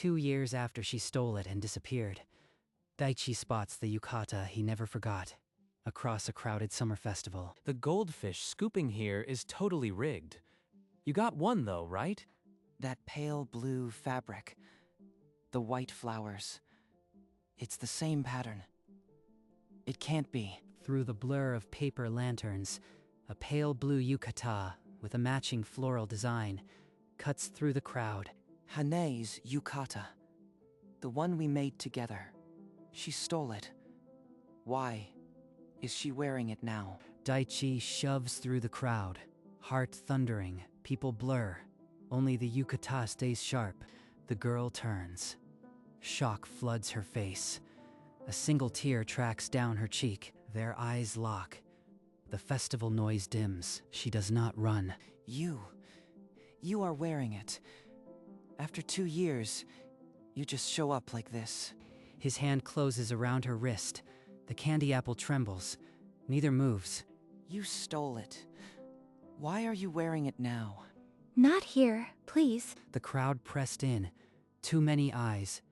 2 years after she stole it and disappeared, Daichi spots the yukata he never forgot across a crowded summer festival. The goldfish scooping here is totally rigged. You got one though, right? That pale blue fabric. The white flowers. It's the same pattern. It can't be. Through the blur of paper lanterns, a pale blue yukata with a matching floral design cuts through the crowd. Hane's yukata. The one we made together. She stole it. Why is she wearing it now? Daichi shoves through the crowd, heart thundering, people blur. Only the yukata stays sharp. The girl turns. Shock floods her face. A single tear tracks down her cheek. Their eyes lock. The festival noise dims. She does not run. You are wearing it. After 2 years, you just show up like this. His hand closes around her wrist. The candy apple trembles. Neither moves. You stole it. Why are you wearing it now? Not here, please. The crowd pressed in. Too many eyes.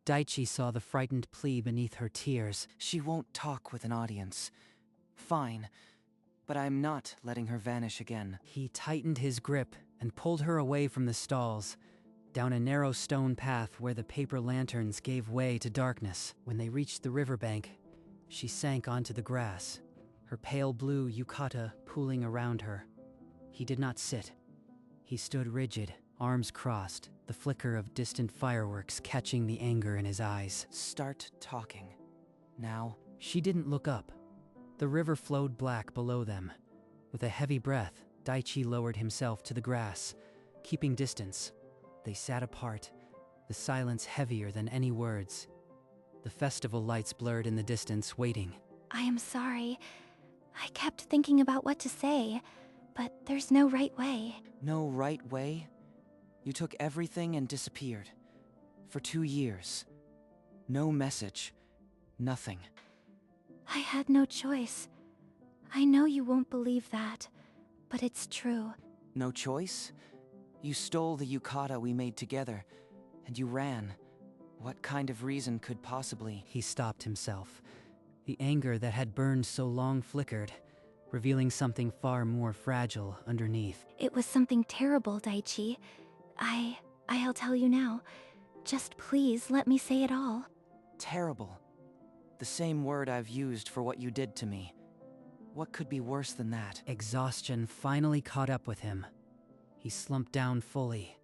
Daichi saw the frightened plea beneath her tears. She won't talk with an audience. Fine, but I'm not letting her vanish again. He tightened his grip and pulled her away from the stalls, down a narrow stone path where the paper lanterns gave way to darkness. When they reached the riverbank, she sank onto the grass, her pale blue yukata pooling around her. He did not sit. He stood rigid, arms crossed, the flicker of distant fireworks catching the anger in his eyes. Start talking. Now. She didn't look up. The river flowed black below them. With a heavy breath, Daichi lowered himself to the grass, keeping distance. They sat apart, the silence heavier than any words. The festival lights blurred in the distance, waiting. I am sorry. I kept thinking about what to say, but there's no right way. No right way? You took everything and disappeared. For 2 years. No message. Nothing. I had no choice. I know you won't believe that, but it's true. No choice? You stole the yukata we made together, and you ran. What kind of reason could possibly... He stopped himself. The anger that had burned so long flickered, revealing something far more fragile underneath. It was something terrible, Daichi. I'll tell you now. Just please let me say it all. Terrible. The same word I've used for what you did to me. What could be worse than that? Exhaustion finally caught up with him. He slumped down fully,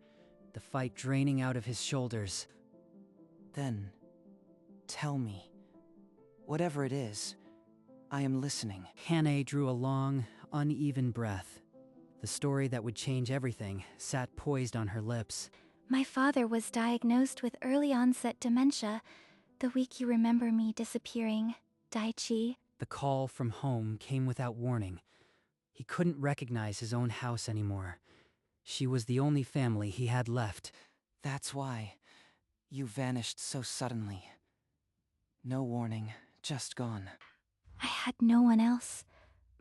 the fight draining out of his shoulders. Then, tell me. Whatever it is, I am listening. Hane drew a long, uneven breath. The story that would change everything sat poised on her lips. My father was diagnosed with early onset dementia the week you remember me disappearing, Daichi. The call from home came without warning. He couldn't recognize his own house anymore. She was the only family he had left. That's why you vanished so suddenly. No warning, just gone. I had no one else.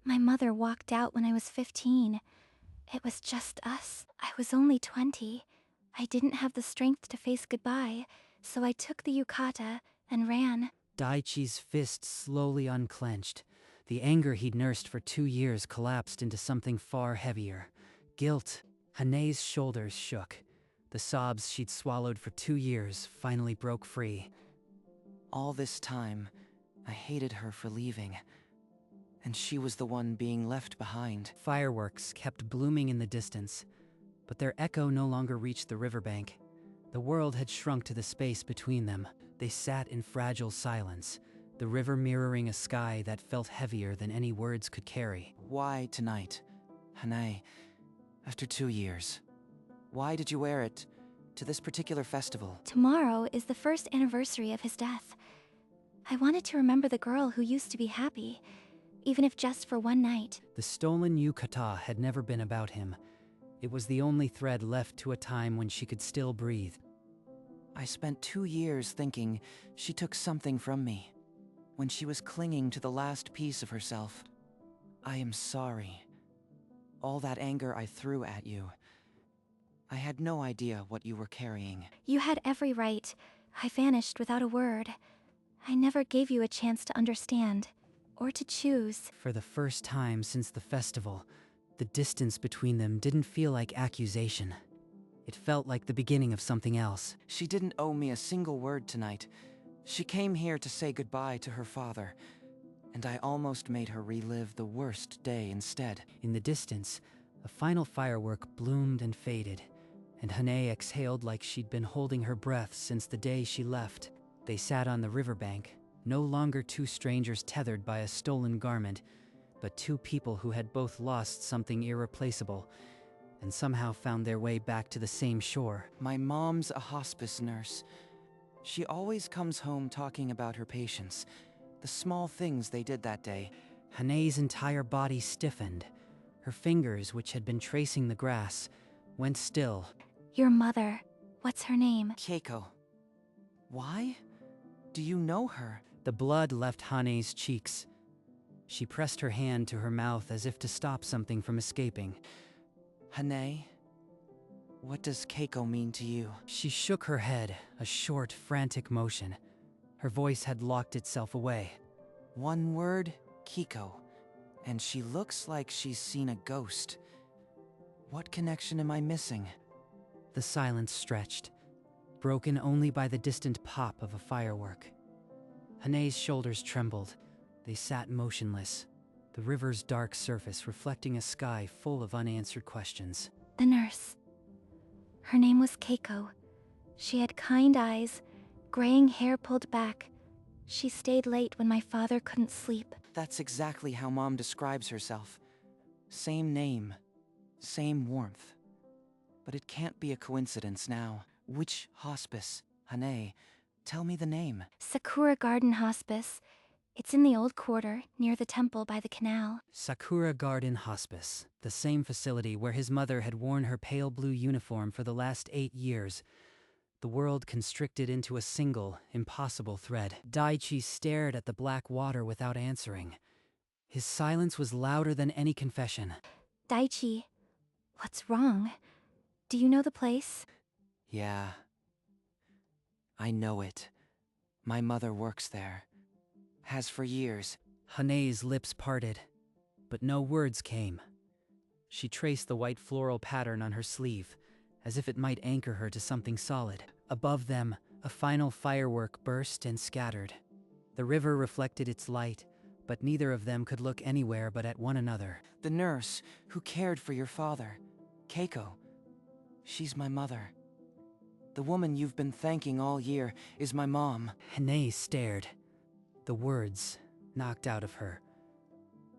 My mother walked out when I was 15. It was just us. I was only 20. I didn't have the strength to face goodbye, so I took the yukata and ran. Daichi's fist slowly unclenched. The anger he'd nursed for 2 years collapsed into something far heavier. Guilt. Hane's shoulders shook. The sobs she'd swallowed for 2 years finally broke free. All this time, I hated her for leaving. And she was the one being left behind. Fireworks kept blooming in the distance, but their echo no longer reached the riverbank. The world had shrunk to the space between them. They sat in fragile silence, the river mirroring a sky that felt heavier than any words could carry. Why tonight, Hane? After 2 years. Why did you wear it to this particular festival? Tomorrow is the first anniversary of his death. I wanted to remember the girl who used to be happy, even if just for one night. The stolen yukata had never been about him. It was the only thread left to a time when she could still breathe. I spent 2 years thinking she took something from me, when she was clinging to the last piece of herself. I am sorry. All that anger I threw at you, I had no idea what you were carrying. You had every right. I vanished without a word. I never gave you a chance to understand, or to choose. For the first time since the festival, the distance between them didn't feel like accusation. It felt like the beginning of something else. She didn't owe me a single word tonight. She came here to say goodbye to her father, and I almost made her relive the worst day instead. In the distance, a final firework bloomed and faded, and Hane exhaled like she'd been holding her breath since the day she left. They sat on the riverbank, no longer two strangers tethered by a stolen garment, but two people who had both lost something irreplaceable, and somehow found their way back to the same shore. My mom's a hospice nurse. She always comes home talking about her patients, the small things they did that day. Hane's entire body stiffened. Her fingers, which had been tracing the grass, went still. Your mother. What's her name? Keiko. Why? Do you know her? The blood left Hane's cheeks. She pressed her hand to her mouth as if to stop something from escaping. Hane? What does Keiko mean to you? She shook her head, a short, frantic motion. Her voice had locked itself away. One word, Kiko. And she looks like she's seen a ghost. What connection am I missing? The silence stretched, broken only by the distant pop of a firework. Hane's shoulders trembled. They sat motionless, the river's dark surface reflecting a sky full of unanswered questions. The nurse. Her name was Keiko. She had kind eyes, graying hair pulled back. She stayed late when my father couldn't sleep. That's exactly how Mom describes herself. Same name, same warmth. But it can't be a coincidence now. Which hospice? Hane, tell me the name. Sakura Garden Hospice. It's in the old quarter, near the temple by the canal. Sakura Garden Hospice, the same facility where his mother had worn her pale blue uniform for the last 8 years. The world constricted into a single, impossible thread. Daichi stared at the black water without answering. His silence was louder than any confession. Daichi, what's wrong? Do you know the place? Yeah. I know it. My mother works there. Has for years. Hane's lips parted, but no words came. She traced the white floral pattern on her sleeve, as if it might anchor her to something solid. Above them, a final firework burst and scattered. The river reflected its light, but neither of them could look anywhere but at one another. The nurse who cared for your father, Keiko. She's my mother. The woman you've been thanking all year is my mom. Hane stared. The words knocked out of her.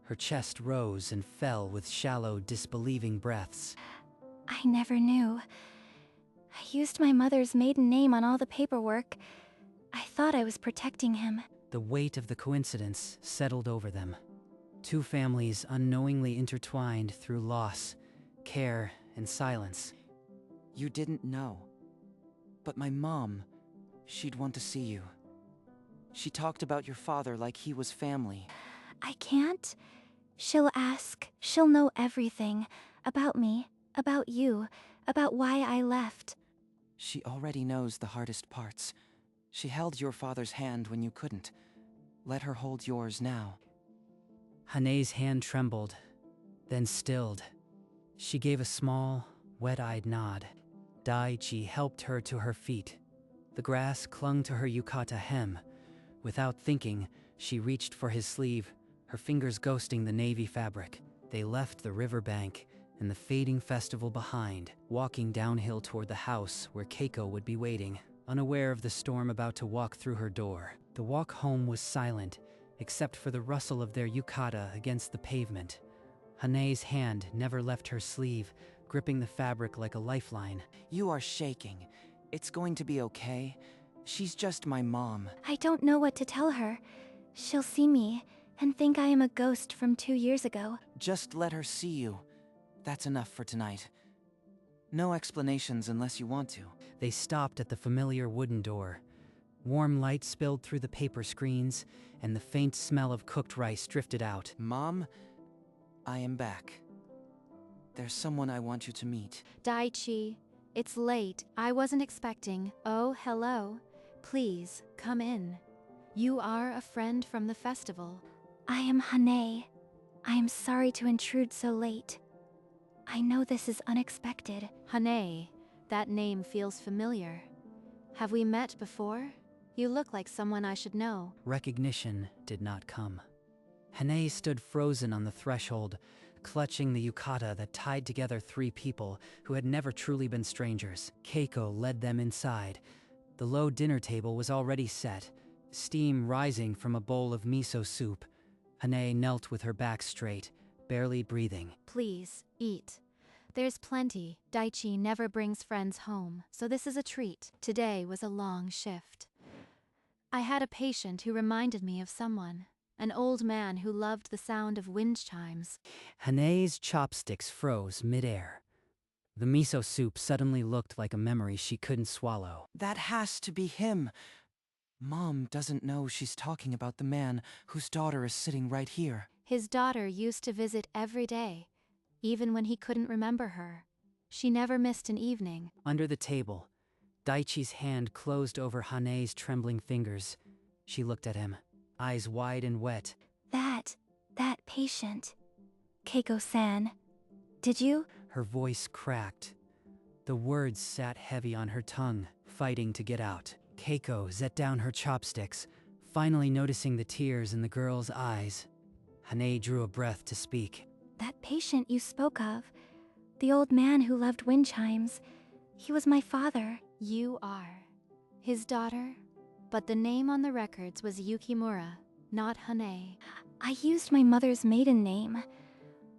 Her chest rose and fell with shallow, disbelieving breaths. I never knew. I used my mother's maiden name on all the paperwork. I thought I was protecting him. The weight of the coincidence settled over them. Two families unknowingly intertwined through loss, care, and silence. You didn't know. But my mom, she'd want to see you. She talked about your father like he was family. I can't. She'll ask. She'll know everything. About me, about you, about why I left. She already knows the hardest parts. She held your father's hand when you couldn't. Let her hold yours now. Hane's hand trembled, then stilled. She gave a small, wet-eyed nod. Daichi helped her to her feet. The grass clung to her yukata hem. Without thinking, she reached for his sleeve, her fingers ghosting the navy fabric. They left the riverbank and the fading festival behind, walking downhill toward the house where Keiko would be waiting, unaware of the storm about to walk through her door. The walk home was silent, except for the rustle of their yukata against the pavement. Hane's hand never left her sleeve, gripping the fabric like a lifeline. You are shaking. It's going to be okay. She's just my mom. I don't know what to tell her. She'll see me and think I am a ghost from 2 years ago. Just let her see you. That's enough for tonight. No explanations unless you want to. They stopped at the familiar wooden door. Warm light spilled through the paper screens, and the faint smell of cooked rice drifted out. Mom, I am back. There's someone I want you to meet. Daichi, It's late. I wasn't expecting. Oh, hello. Please, come in. You are a friend from the festival. I am Hane. I am sorry to intrude so late. I know this is unexpected. Hane, that name feels familiar. Have we met before? You look like someone I should know. Recognition did not come. Hane stood frozen on the threshold, clutching the yukata that tied together three people who had never truly been strangers. Keiko led them inside. The low dinner table was already set, steam rising from a bowl of miso soup. Hane knelt with her back straight, barely breathing. Please, eat. There's plenty. Daichi never brings friends home, so this is a treat. Today was a long shift. I had a patient who reminded me of someone. An old man who loved the sound of wind chimes. Hane's chopsticks froze midair. The miso soup suddenly looked like a memory she couldn't swallow. That has to be him. Mom doesn't know she's talking about the man whose daughter is sitting right here. His daughter used to visit every day, even when he couldn't remember her. She never missed an evening. Under the table, Daichi's hand closed over Hane's trembling fingers. She looked at him, eyes wide and wet. That patient. Keiko-san. Did you? Her voice cracked. The words sat heavy on her tongue, fighting to get out. Keiko set down her chopsticks, finally noticing the tears in the girl's eyes. Hane drew a breath to speak. That patient you spoke of. The old man who loved wind chimes. He was my father. You are his daughter, but the name on the records was Yukimura, not Hane. I used my mother's maiden name.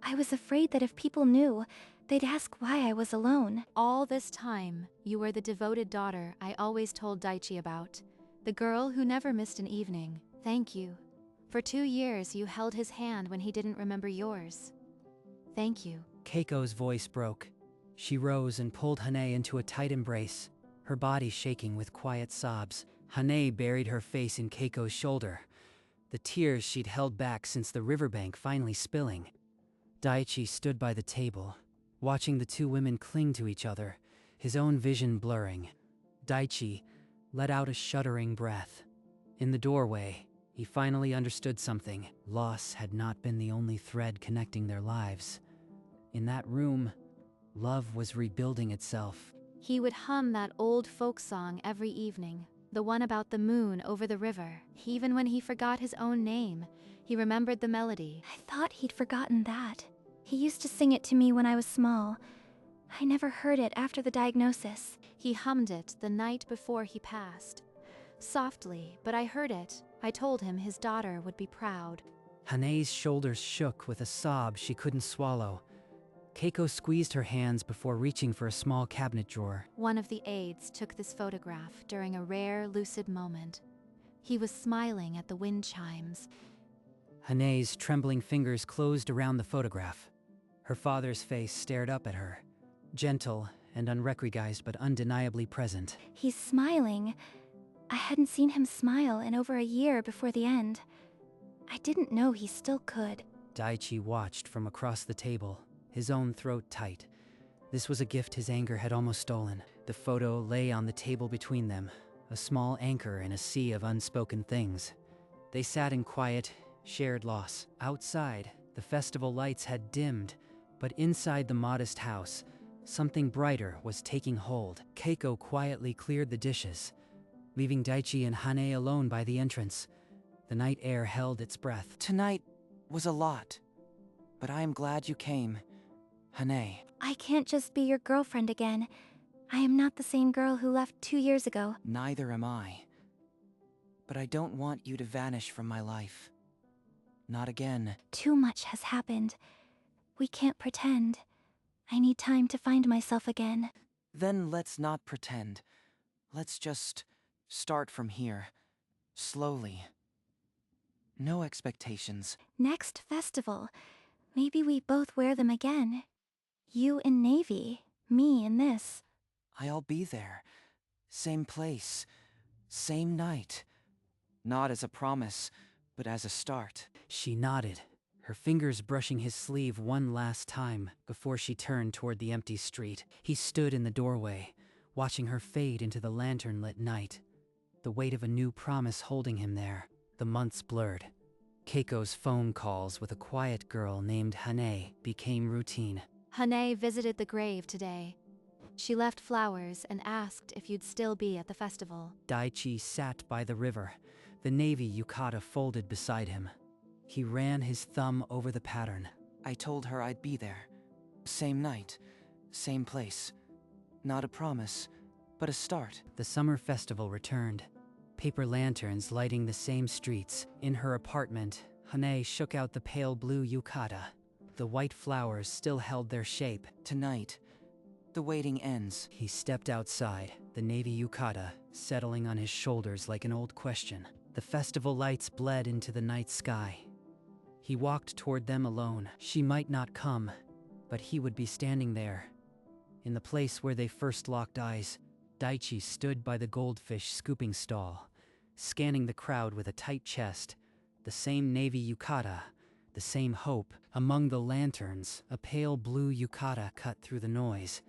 I was afraid that if people knew, they'd ask why I was alone. All this time, you were the devoted daughter I always told Daichi about. The girl who never missed an evening. Thank you. For 2 years, you held his hand when he didn't remember yours. Thank you. Keiko's voice broke. She rose and pulled Hane into a tight embrace, her body shaking with quiet sobs. Hane buried her face in Keiko's shoulder, the tears she'd held back since the riverbank finally spilling. Daichi stood by the table, watching the two women cling to each other, his own vision blurring. Daichi let out a shuddering breath. In the doorway, he finally understood something. Loss had not been the only thread connecting their lives. In that room, love was rebuilding itself. He would hum that old folk song every evening, the one about the moon over the river. Even when he forgot his own name, he remembered the melody. I thought he'd forgotten that. He used to sing it to me when I was small. I never heard it after the diagnosis. He hummed it the night before he passed. Softly, but I heard it. I told him his daughter would be proud. Hane's shoulders shook with a sob she couldn't swallow. Keiko squeezed her hands before reaching for a small cabinet drawer. One of the aides took this photograph during a rare, lucid moment. He was smiling at the wind chimes. Hane's trembling fingers closed around the photograph. Her father's face stared up at her, gentle and unrecognized but undeniably present. He's smiling. I hadn't seen him smile in over a year before the end. I didn't know he still could. Daichi watched from across the table, his own throat tight. This was a gift his anger had almost stolen. The photo lay on the table between them, a small anchor in a sea of unspoken things. They sat in quiet, shared loss. Outside, the festival lights had dimmed, but inside the modest house, something brighter was taking hold. Keiko quietly cleared the dishes, leaving Daichi and Hane alone by the entrance. The night air held its breath. Tonight was a lot, but I am glad you came, Hane. I can't just be your girlfriend again. I am not the same girl who left 2 years ago. Neither am I. But I don't want you to vanish from my life. Not again. Too much has happened. We can't pretend. I need time to find myself again. Then let's not pretend. Let's just start from here. Slowly. No expectations. Next festival. Maybe we both wear them again. You in navy, me in this. I'll be there. Same place. Same night. Not as a promise, but as a start. She nodded, her fingers brushing his sleeve one last time before she turned toward the empty street. He stood in the doorway, watching her fade into the lantern-lit night, the weight of a new promise holding him there. The months blurred. Keiko's phone calls with a quiet girl named Hane became routine. Hane visited the grave today. She left flowers and asked if you'd still be at the festival. Daichi sat by the river, the navy yukata folded beside him. He ran his thumb over the pattern. I told her I'd be there. Same night, same place. Not a promise, but a start. The summer festival returned. Paper lanterns lighting the same streets. In her apartment, Hane shook out the pale blue yukata. The white flowers still held their shape. Tonight, the waiting ends. He stepped outside, the navy yukata settling on his shoulders like an old question. The festival lights bled into the night sky. He walked toward them alone. She might not come, but he would be standing there. In the place where they first locked eyes, Daichi stood by the goldfish scooping stall, scanning the crowd with a tight chest. The same navy yukata, the same hope. Among the lanterns, a pale blue yukata cut through the noise.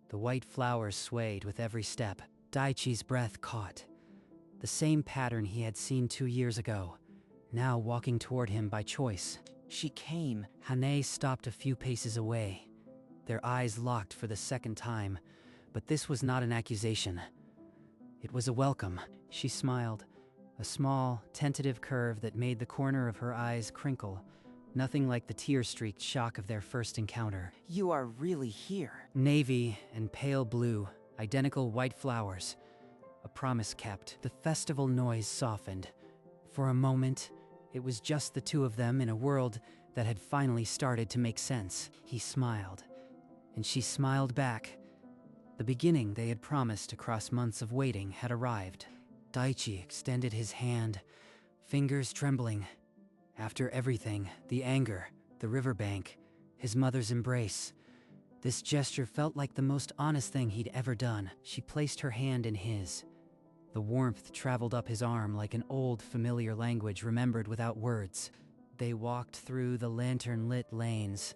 The white flowers swayed with every step. Daichi's breath caught. The same pattern he had seen 2 years ago, now walking toward him by choice. She came. Hane stopped a few paces away. Their eyes locked for the second time, but this was not an accusation. It was a welcome. She smiled, a small, tentative curve that made the corner of her eyes crinkle. Nothing like the tear-streaked shock of their first encounter. You are really here. Navy and pale blue, identical white flowers. A promise kept. The festival noise softened. For a moment, it was just the two of them in a world that had finally started to make sense. He smiled, and she smiled back. The beginning they had promised across months of waiting had arrived. Daichi extended his hand, fingers trembling. After everything, the anger, the riverbank, his mother's embrace, this gesture felt like the most honest thing he'd ever done. She placed her hand in his. The warmth traveled up his arm like an old, familiar language remembered without words. They walked through the lantern-lit lanes.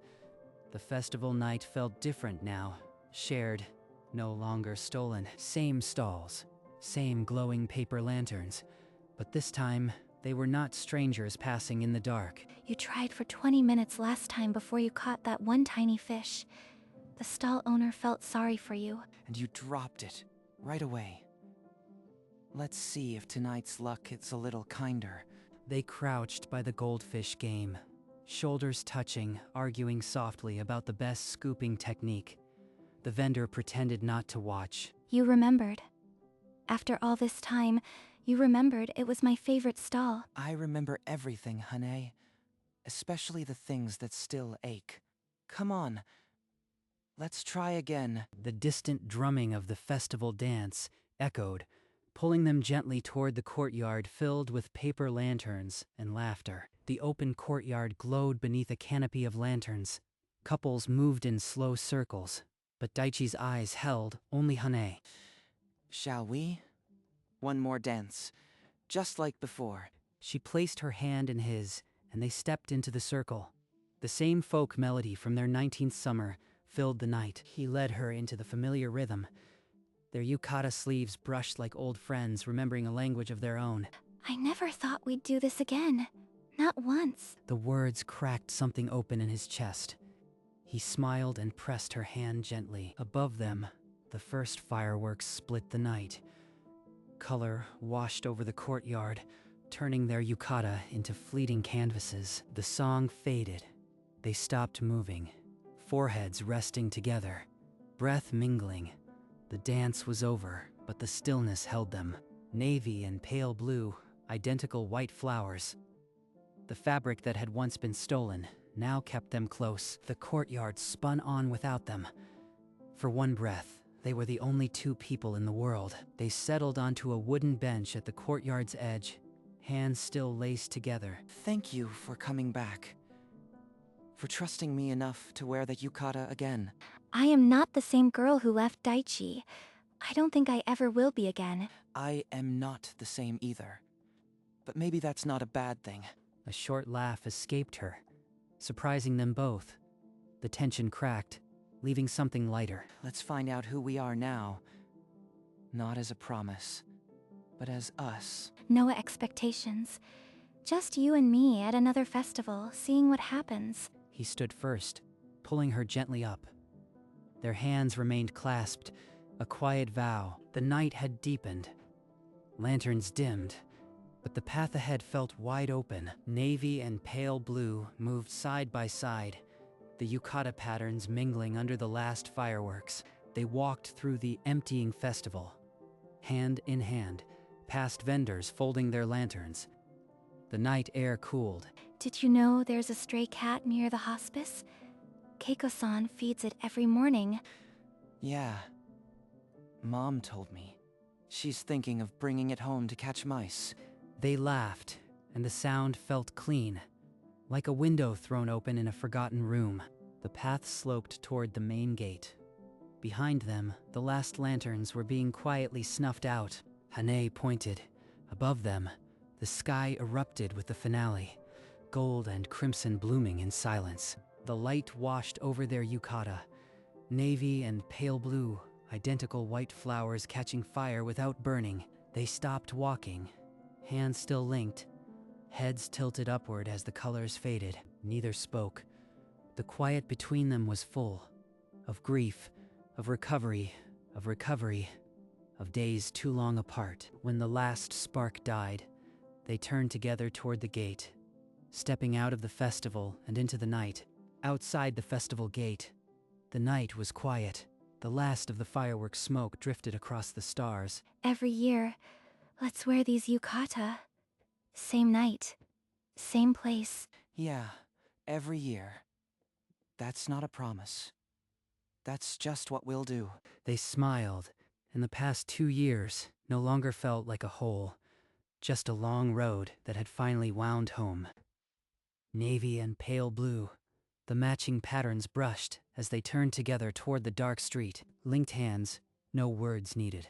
The festival night felt different now, shared, no longer stolen. Same stalls, same glowing paper lanterns, but this time, they were not strangers passing in the dark. You tried for 20 minutes last time before you caught that one tiny fish. The stall owner felt sorry for you. And you dropped it, right away. Let's see if tonight's luck is a little kinder. They crouched by the goldfish game, shoulders touching, arguing softly about the best scooping technique. The vendor pretended not to watch. You remembered. After all this time, you remembered it was my favorite stall. I remember everything, Hane. Especially the things that still ache. Come on. Let's try again. The distant drumming of the festival dance echoed, pulling them gently toward the courtyard filled with paper lanterns and laughter. The open courtyard glowed beneath a canopy of lanterns. Couples moved in slow circles, but Daichi's eyes held only Hane. Shall we? One more dance, just like before. She placed her hand in his, and they stepped into the circle. The same folk melody from their 19th summer filled the night. He led her into the familiar rhythm. Their yukata sleeves brushed like old friends, remembering a language of their own. I never thought we'd do this again. Not once. The words cracked something open in his chest. He smiled and pressed her hand gently. Above them, the first fireworks split the night. Color washed over the courtyard, turning their yukata into fleeting canvases. The song faded. They stopped moving, foreheads resting together, breath mingling. The dance was over, but the stillness held them. Navy and pale blue, identical white flowers. The fabric that had once been stolen now kept them close. The courtyard spun on without them. For one breath, they were the only two people in the world. They settled onto a wooden bench at the courtyard's edge, hands still laced together. Thank you for coming back. For trusting me enough to wear the yukata again. I am not the same girl who left Daichi. I don't think I ever will be again. I am not the same either. But maybe that's not a bad thing. A short laugh escaped her. surprising them both. The tension cracked, leaving something lighter. Let's find out who we are now. Not as a promise, but as us. No expectations. Just you and me at another festival, seeing what happens. He stood first, pulling her gently up. Their hands remained clasped, a quiet vow. The night had deepened. Lanterns dimmed, but the path ahead felt wide open. Navy and pale blue moved side by side, the yukata patterns mingling under the last fireworks. They walked through the emptying festival, hand in hand, past vendors folding their lanterns. The night air cooled. Did you know there's a stray cat near the hospice? Keiko-san feeds it every morning. Yeah. Mom told me. She's thinking of bringing it home to catch mice. They laughed, and the sound felt clean, like a window thrown open in a forgotten room. The path sloped toward the main gate. Behind them, the last lanterns were being quietly snuffed out. Hane pointed. Above them, the sky erupted with the finale, gold and crimson blooming in silence. The light washed over their yukata, navy and pale blue, identical white flowers catching fire without burning. They stopped walking, hands still linked, heads tilted upward as the colors faded. Neither spoke. The quiet between them was full, of grief, of recovery, of days too long apart. When the last spark died, they turned together toward the gate, stepping out of the festival and into the night. Outside the festival gate, the night was quiet. The last of the fireworks smoke drifted across the stars. Every year, let's wear these yukata. Same night, same place. Yeah, every year. That's not a promise. That's just what we'll do. They smiled, and the past 2 years no longer felt like a whole, just a long road that had finally wound home. Navy and pale blue, the matching patterns brushed as they turned together toward the dark street. Linked hands, no words needed.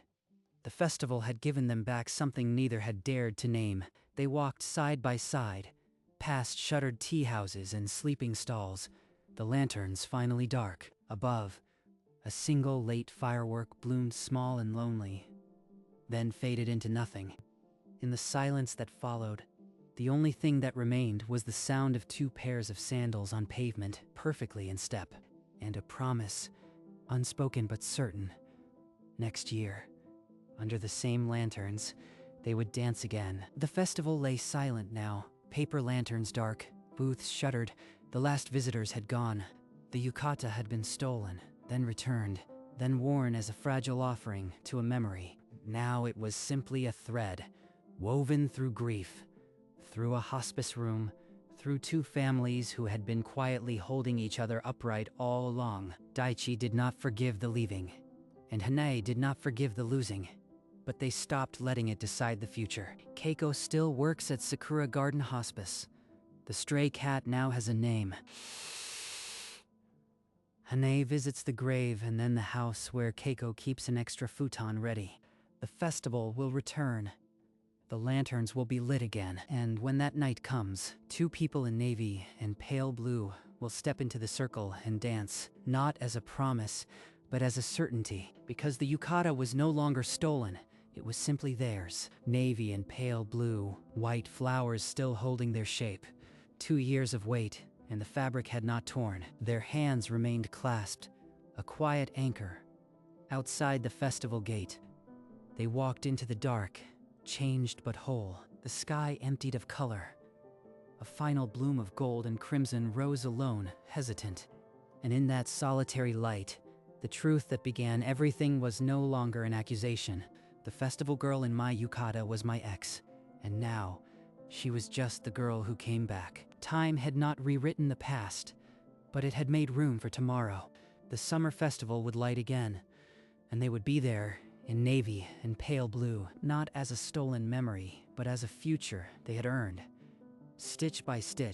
The festival had given them back something neither had dared to name. They walked side by side, past shuttered tea houses and sleeping stalls, the lanterns finally dark. Above, a single late firework bloomed small and lonely, then faded into nothing. In the silence that followed, the only thing that remained was the sound of 2 pairs of sandals on pavement, perfectly in step, and a promise, unspoken but certain. Next year, under the same lanterns, they would dance again. The festival lay silent now, paper lanterns dark, booths shuttered. The last visitors had gone. The yukata had been stolen, then returned, then worn as a fragile offering to a memory. Now it was simply a thread, woven through grief, through a hospice room, through 2 families who had been quietly holding each other upright all along. Daichi did not forgive the leaving, and Hane did not forgive the losing, but they stopped letting it decide the future. Keiko still works at Sakura Garden Hospice. The stray cat now has a name. Hane visits the grave and then the house where Keiko keeps an extra futon ready. The festival will return. The lanterns will be lit again, and when that night comes, 2 people in navy and pale blue will step into the circle and dance, not as a promise, but as a certainty. Because the yukata was no longer stolen, it was simply theirs. Navy and pale blue, white flowers still holding their shape. 2 years of wait, and the fabric had not torn. Their hands remained clasped, a quiet anchor. Outside the festival gate, they walked into the dark, changed but whole. The sky emptied of color. A final bloom of gold and crimson rose alone, hesitant. And in that solitary light, the truth that began everything was no longer an accusation. The festival girl in my yukata was my ex, and now, she was just the girl who came back. Time had not rewritten the past, but it had made room for tomorrow. The summer festival would light again, and they would be there, in navy and pale blue, not as a stolen memory, but as a future they had earned. Stitch by stitch,